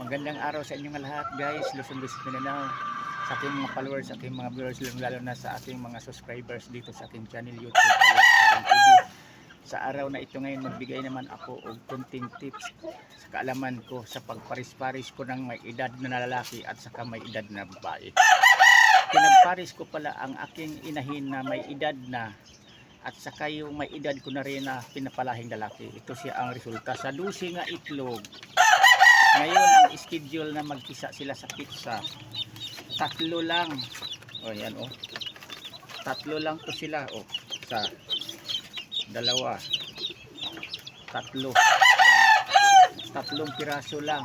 Magandang araw sa inyong lahat guys, Luzon, Mindanao, sa aking mga followers, sa aking mga viewers, lalo na sa aking mga subscribers dito sa aking channel YouTube TV. Sa araw na ito ngayon, magbigay naman ako og konting tips sa kaalaman ko sa pagparis-paris ko ng may edad na lalaki at saka may edad na babae. Pinagparis ko pala ang aking inahin na may edad na at saka yung may edad ko na rin na pinapalahing lalaki. Ito siya ang resulta sa 12 nga itlog. Ngayon ang schedule na magkisa sila sa pizza, tatlo lang. O yan o, tatlo lang to sila o, sa dalawa, tatlong piraso lang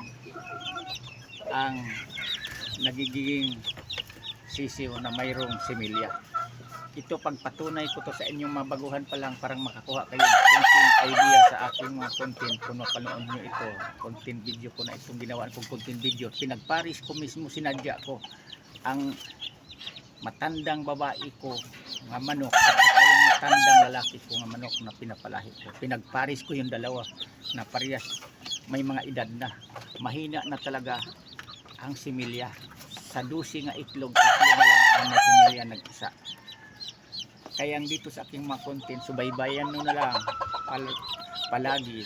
ang nagiging sisiw na mayroong similya. Ito pagpatunay ko to sa inyong mabaguhan pa lang, parang makakuha kayo ng content idea sa aking mga content kung mapanood nyo ito. Content video ko na itong ginawa kong content video. Pinagparis ko mismo, sinadya ko ang matandang babae ko nga manok at saka yung matandang lalaki ko nga manok na pinapalahi ko. Pinagparis ko yung dalawa na parehas may mga edad na. Mahina na talaga ang similya. Sa 12 nga itlog, tatlo na lang ang may similya nag-isa. Kaya dito sa aking mga content, subaybayan nyo na lang palagi.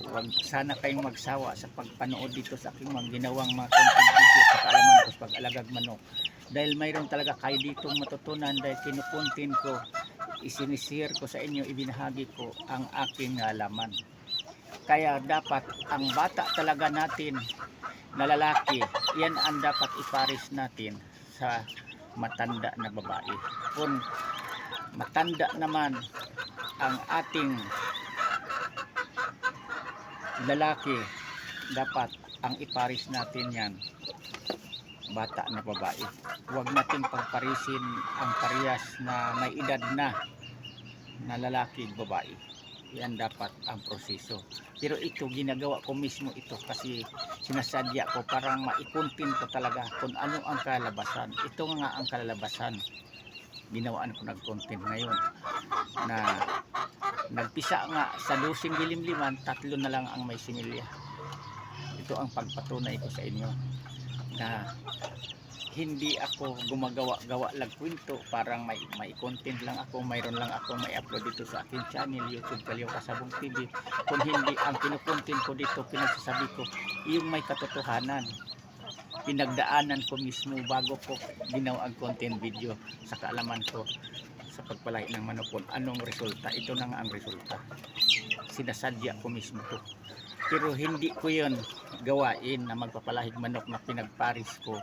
Huwag sana kayong magsawa sa pagpanood dito sa aking mga ginawang mga content video sa kaalaman ko sa pag-alagag manok. Dahil mayroon talaga kayo ditong matutunan dahil kinukontent ko, isinisir ko sa inyo, ibinahagi ko ang aking nalaman. Kaya dapat ang bata talaga natin na lalaki, yan ang dapat iparis natin sa matanda na babae. Kung matanda naman ang ating lalaki, dapat ang iparis natin yan bata na babae. Huwag nating pagparisin ang parehas na may edad na lalaki babae. Yan dapat ang proseso. Pero ito ginagawa ko mismo ito kasi sinasadya ko parang maikontin ko talaga kung ano ang kalabasan. Ito nga ang kalabasan. Ginawaan ko nag-content ngayon na nagpisa nga sa 12 gilimliman, tatlo na lang ang may similya. Ito ang pagpatunay ko sa inyo na hindi ako gumagawa-gawa lang kwento, parang may content lang ako, mayroon lang ako may upload dito sa aking channel YouTube Kalyaw Kasabong TV. Kung hindi ang kinukontent ko dito, pinagsasabi ko yung may katotohanan, pinagdaanan ko mismo bago ko ginawa ang content video sa kaalaman ko sa pagpalahi ng manok kung anong resulta. Ito na nga ang resulta, sinasadya ko mismo to. Pero hindi ko yun gawain na magpapalahig manok na pinagparis ko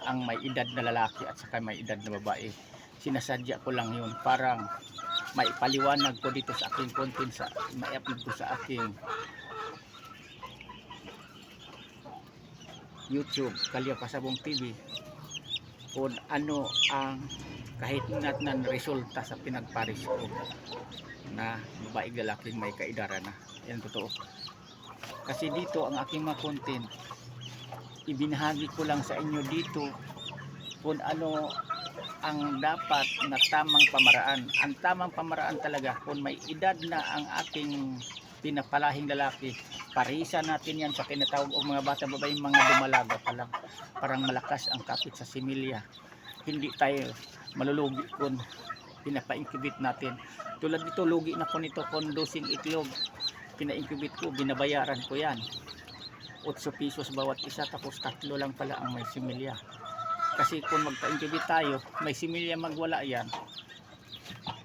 ang may edad na lalaki at saka may edad na babae. Sinasadya ko lang yun, parang maipaliwanag ko dito sa aking content, sa mai-upload ko sa aking YouTube Kalyaw Kasabong TV kung ano ang kahit natnan resulta sa pinagparis ko na babae lalaking may kaedara na. Yan totoo. Kasi dito ang aking mga content, ibinahagi ko lang sa inyo dito kung ano ang dapat na tamang pamaraan. Ang tamang pamaraan talaga, kung may edad na ang ating pinapalahing lalaki, parisan natin yan sa kinatawag o mga bata babae, mga dumalaga pa lang. Parang malakas ang kapit sa similya. Hindi tayo malulugi kung pinapa-incubate natin. Tulad dito, lugi na po nito kung 12 itlog. Pina-incubate ko, binabayaran ko yan 8 pesos bawat isa, tapos tatlo lang pala ang may similya. Kasi kung magpa-incubate tayo, may similya magwala yan,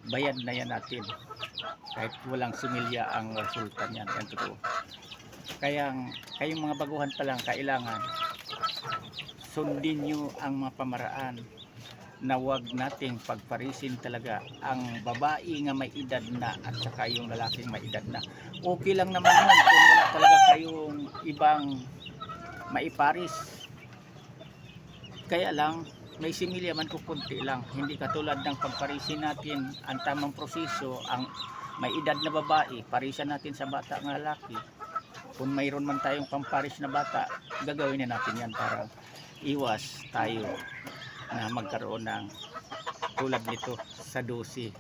bayad na yan natin kahit walang similya ang resulta niyan. Yan totoo. Kaya kayong mga baguhan pa lang, kailangan sundin nyo ang mga pamaraan na wag nating pagparisin talaga ang babae nga may edad na at saka yung lalaking may edad na. Okay lang naman yun kung wala talaga kayong ibang maiparis. Kaya lang may similya man ko kunti lang, hindi katulad ng pagparisin natin ang tamang proseso. Ang may edad na babae, parisan natin sa bata nga lalaki. Kung mayroon man tayong pamparis na bata, gagawin na natin yan para iwas tayo na magkaroon ng tulad nito sa 12,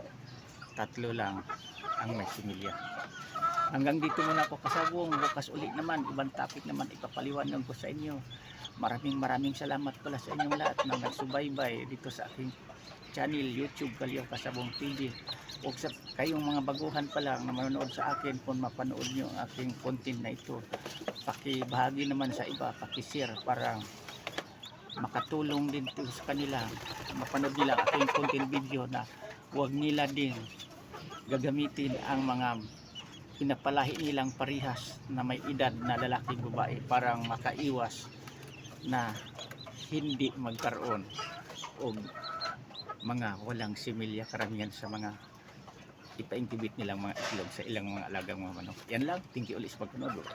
tatlo lang ang may similya. Hanggang dito muna ako kasabong. Bukas ulit naman, ibang topic naman ipapaliwanag ko sa inyo. Maraming salamat pala sa inyong lahat na nagsubaybay dito sa aking channel YouTube Kalyo Kasabong TV. O sa kayong mga baguhan pa lang na manonood sa akin, kung mapanood nyo ang aking content na ito, pakibahagi naman sa iba, pakishare para makatulong din ito sa kanila, mapanood nila ang aking content video na huwag nila din gagamitin ang mga pinapalahi nilang parihas na may edad na lalaki babae parang makaiwas na hindi magkaroon o mga walang similya karamihan sa mga ipa-incubate nilang mga itlog sa ilang mga alagang mga manok. Yan lang, thank you ulit sa pagpanood.